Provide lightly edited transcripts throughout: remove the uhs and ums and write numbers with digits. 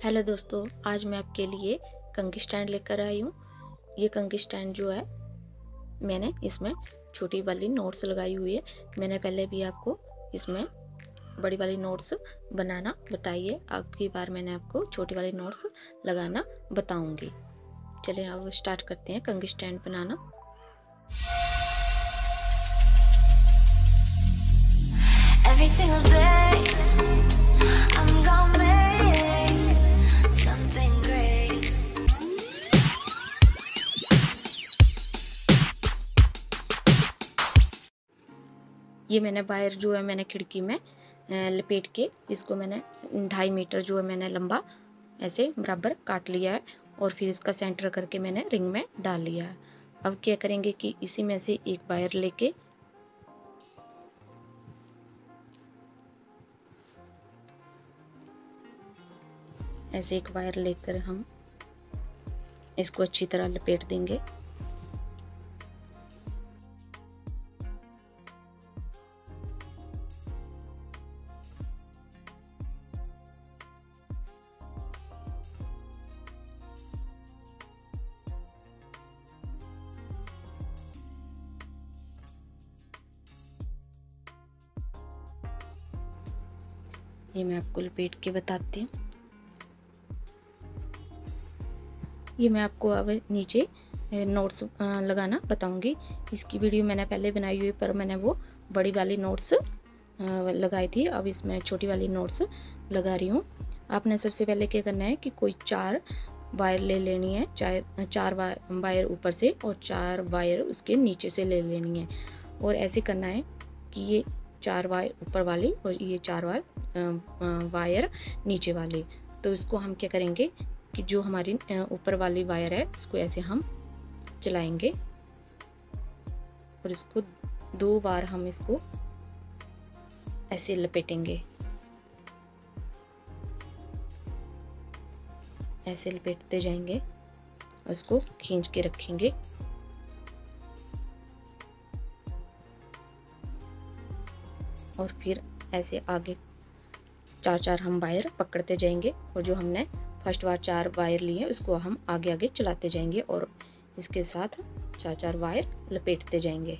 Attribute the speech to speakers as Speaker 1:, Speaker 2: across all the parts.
Speaker 1: Hello दोस्तों, आज मैं आपके लिए कंघी स्टैंड लेकर आई हूँ। ये कंघी स्टैंड जो है, मैंने इसमें छोटी वाली नोट्स लगाई हुई है। मैंने पहले भी आपको इसमें बड़ी वाली नोट्स बनाना बताई है। अब की बार मैंने आपको छोटी वाली नोट्स लगाना बताऊंगी। चलिए अब स्टार्ट करते हैं कंघी stand banana.
Speaker 2: Every single day I'm gonna make something great.
Speaker 1: ये मैंने वायर जो है मैंने खिड़की में लपेट के इसको मैंने 2.5 मीटर जो है मैंने लंबा ऐसे बराबर काट लिया है और फिर इसका सेंटर करके मैंने रिंग में डाल लिया है। अब क्या करेंगे कि इसी में से एक वायर लेके ऐसे एक वायर लेकर हम इसको अच्छी तरह लपेट देंगे। ये मैं आपको लपेट के बताती हूँ। ये मैं आपको अब नीचे नोट्स लगाना बताऊंगी। इसकी वीडियो मैंने पहले बनाई हुई, पर मैंने वो बड़ी वाली नोट्स लगाई थी। अब इसमें छोटी वाली नोट्स लगा रही हूँ। आपने सबसे पहले क्या करना है कि कोई 4 वायर ले लेनी है, चाहे 4 वायर ऊपर से और 4 वायर उसके नीचे से ले लेनी है। और ऐसे करना है कि ये 4 वायर ऊपर वाली और ये 4 वायर नीचे वाली। तो इसको हम क्या करेंगे कि जो हमारी ऊपर वाली वायर है उसको ऐसे हम चलाएंगे और इसको 2 बार हम इसको ऐसे लपेटेंगे। ऐसे लपेटते जाएंगे और इसको खींच के रखेंगे। और फिर ऐसे आगे 4 हम वायर पकड़ते जाएंगे और जो हमने फर्स्ट बार 4 वायर लिए उसको हम आगे आगे चलाते जाएंगे और इसके साथ 4 वायर लपेटते जाएंगे।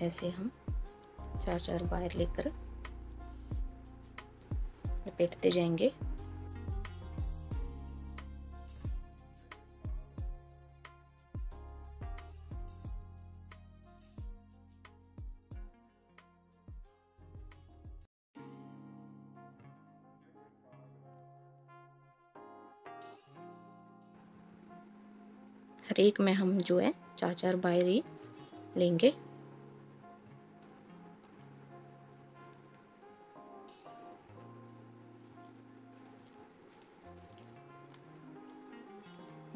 Speaker 1: ऐसे हम 4 वायर लेकर लपेटते जाएंगे। हर एक में हम जो है 4 वायर ही लेंगे।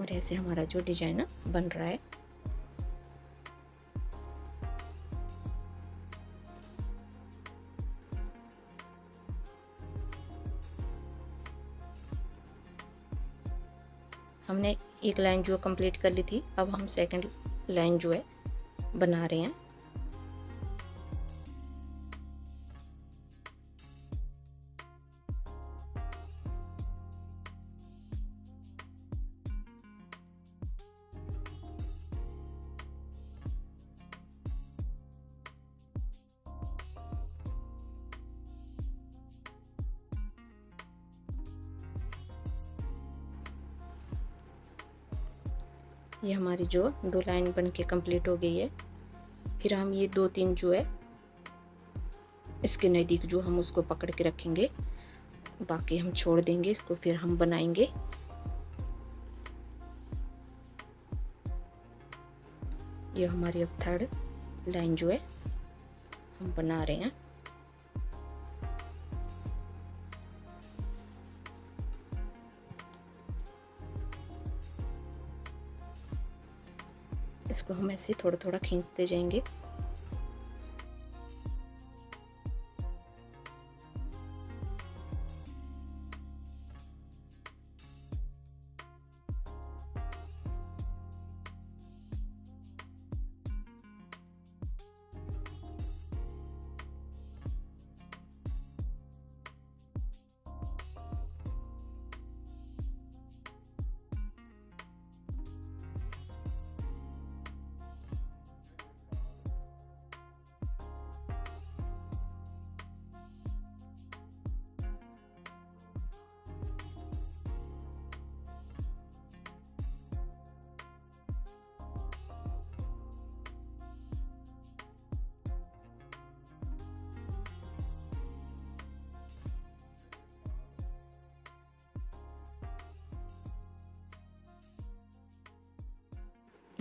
Speaker 1: और ऐसे हमारा जो डिजाइन बन रहा है। हमने एक लाइन जो कंप्लीट कर ली थी, अब हम सेकंड लाइन जो है बना रहे हैं। ये हमारी जो 2 लाइन बन के कंप्लीट हो गई है। फिर हम ये 2-3 जो है इसके नज़दीक जो हम उसको पकड़ के रखेंगे, बाकी हम छोड़ देंगे। इसको फिर हम बनाएंगे। ये हमारी अब 3rd लाइन जो है हम बना रहे हैं। इसको हम ऐसे थोड़ा थोड़ा खींचते जाएंगे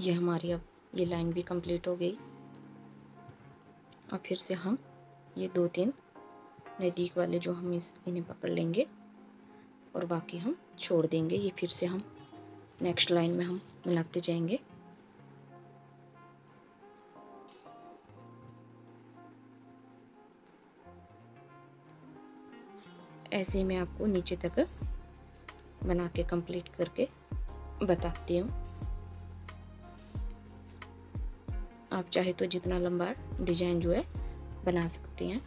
Speaker 1: ये हमारी अब ये लाइन भी कंप्लीट हो गई। अब फिर से हम ये 2-3 नज़दीक वाले जो हम इन्हें पकड़ लेंगे और बाकी हम छोड़ देंगे। ये फिर से हम नेक्स्ट लाइन में हम मिलाते जाएंगे। ऐसे मैं आपको नीचे तक बना के कंप्लीट करके बताती हूँ। आप चाहे तो जितना लंबा डिजाइन जो है बना सकती हैं।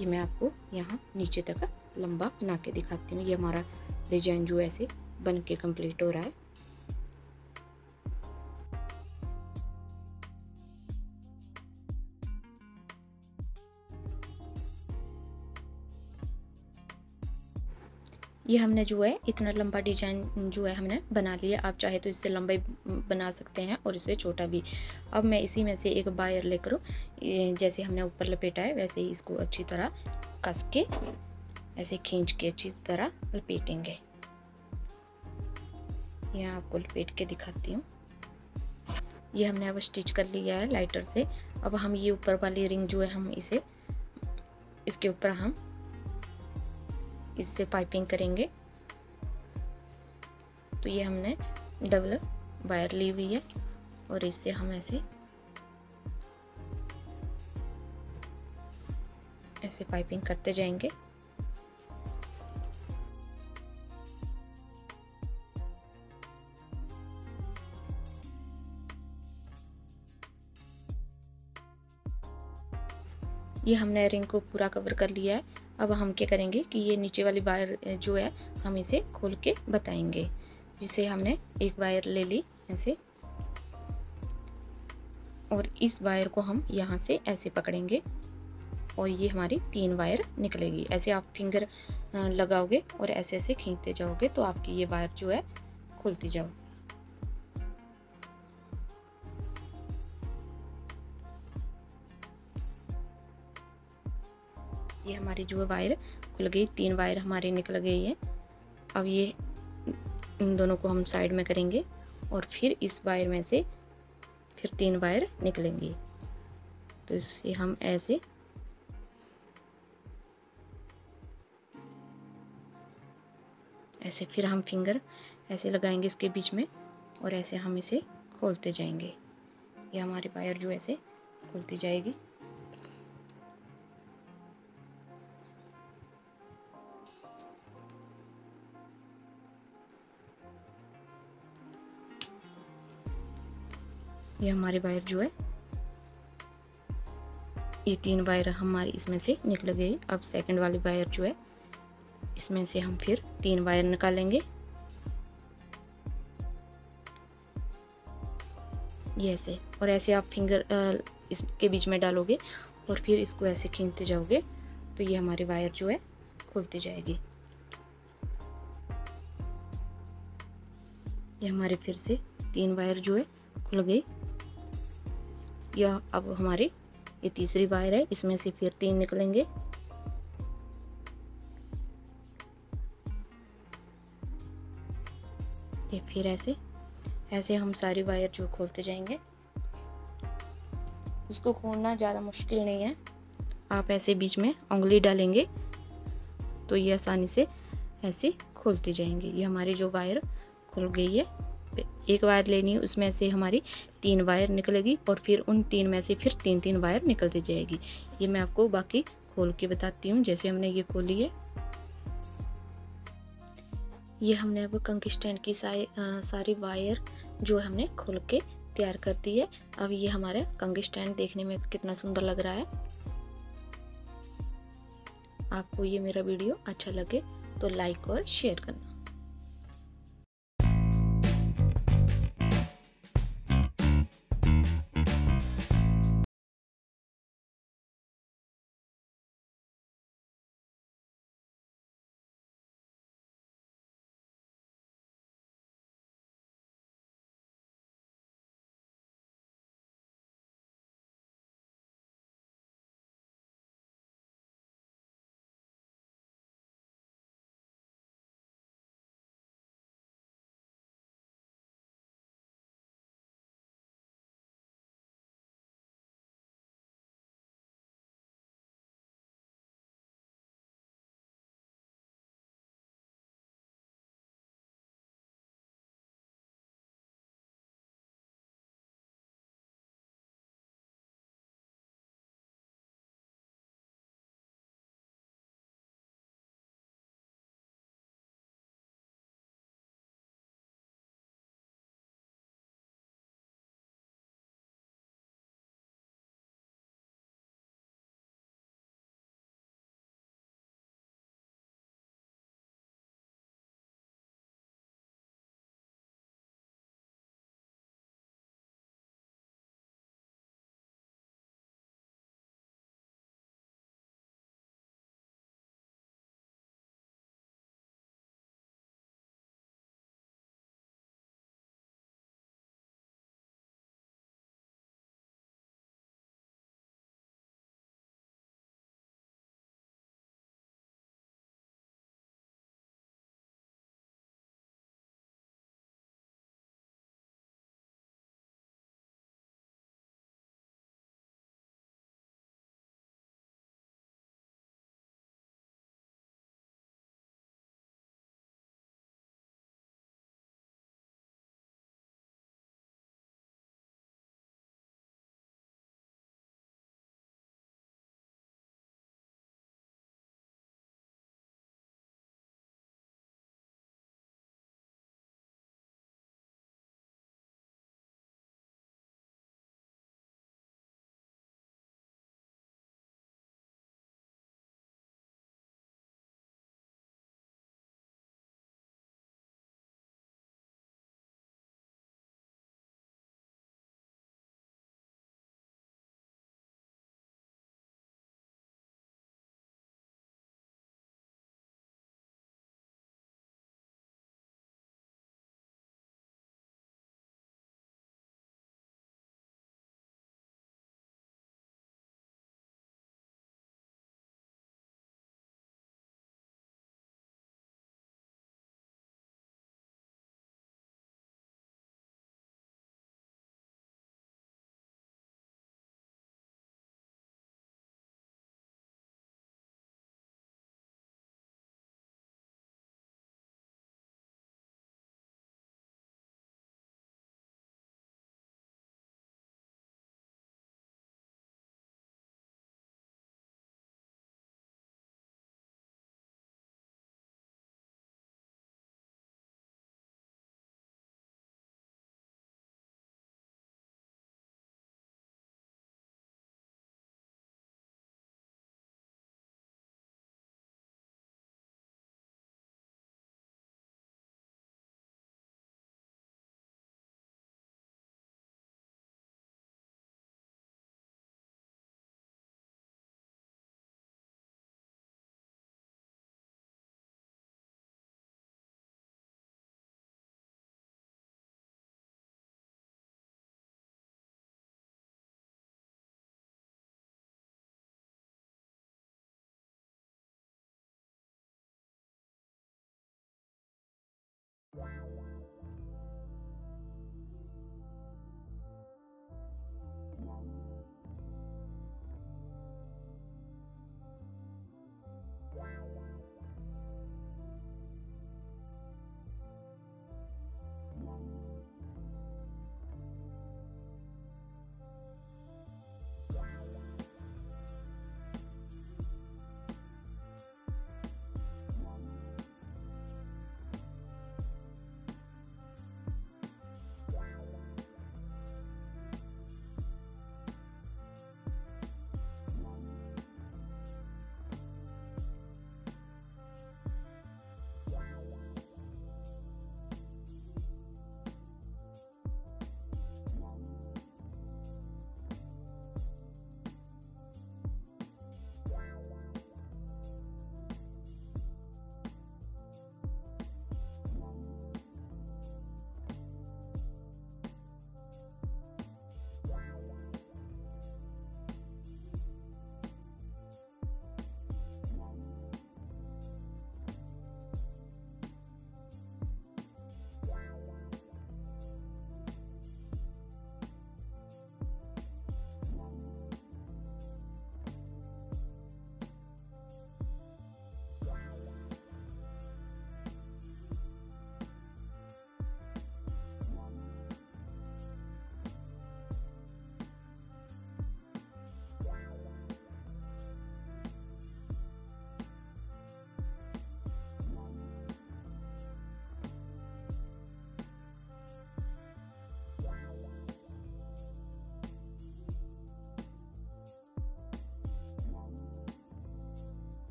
Speaker 1: ये मैं आपको यहाँ नीचे तक लंबा बना के दिखाती हूँ। ये हमारा डिजाइन जो ऐसे बन के कंप्लीट हो रहा है। ये हमने जो है इतना लंबा डिजाइन जो है हमने बना लिया। आप चाहे तो इससे लंबा बना सकते हैं और इससे छोटा भी। अब मैं इसी में से एक वायर लेकर जैसे हमने ऊपर लपेटा है वैसे ही इसको अच्छी तरह कस के ऐसे खींच के अच्छी तरह लपेटेंगे। यहाँ आपको लपेट के दिखाती हूँ। ये हमने अब स्टिच कर लिया है लाइटर से। अब हम ये ऊपर वाली रिंग जो है हम इसे इसके ऊपर हम इससे पाइपिंग करेंगे। तो ये हमने डबल वायर ली हुई है और इससे हम ऐसे पाइपिंग करते जाएंगे। ये हमने रिंग को पूरा कवर कर लिया है। अब हम क्या करेंगे कि ये नीचे वाली वायर जो है हम इसे खोल के बताएंगे। जिसे हमने एक वायर ले ली ऐसे और इस वायर को हम यहाँ से ऐसे पकड़ेंगे और ये हमारी 3 वायर निकलेगी। ऐसे आप फिंगर लगाओगे और ऐसे ऐसे खींचते जाओगे तो आपकी ये वायर जो है खुलती जाओ। ये हमारी जो है वायर खुल गई। 3 वायर हमारी निकल गई है। अब ये इन दोनों को हम साइड में करेंगे और फिर इस वायर में से फिर 3 वायर निकलेंगी। तो इसे हम ऐसे फिर हम फिंगर ऐसे लगाएंगे इसके बीच में और ऐसे हम इसे खोलते जाएंगे। ये हमारी वायर जो ऐसे खुलती जाएगी। ये हमारी वायर जो है ये 3 वायर हमारी इसमें से निकल गई। अब सेकंड वाली वायर जो है इसमें से हम फिर 3 वायर निकालेंगे। ये ऐसे और ऐसे आप फिंगर इसके बीच में डालोगे और फिर इसको ऐसे खींचते जाओगे तो ये हमारी वायर जो है खुलती जाएगी। ये हमारे फिर से 3 वायर जो है खुल गई। यह अब हमारी ये तीसरी वायर है, इसमें से फिर 3 निकलेंगे। ये फिर ऐसे हम सारी वायर जो खोलते जाएंगे। इसको खोलना ज़्यादा मुश्किल नहीं है। आप ऐसे बीच में उंगली डालेंगे तो ये आसानी से ऐसे खोलती जाएंगी। ये हमारी जो वायर खुल गई है। एक वायर लेनी है, उसमें से हमारी 3 वायर निकलेगी और फिर उन 3 में से फिर 3-3 वायर निकलती जाएगी। ये मैं आपको बाकी खोल के बताती हूँ। जैसे हमने ये खोली है, ये हमने अब कंघी स्टैंड की सारी वायर जो हमने खोल के तैयार कर दी है। अब ये हमारा कंघी स्टैंड देखने में कितना सुंदर लग रहा है। आपको ये मेरा वीडियो अच्छा लगे तो लाइक और शेयर करना।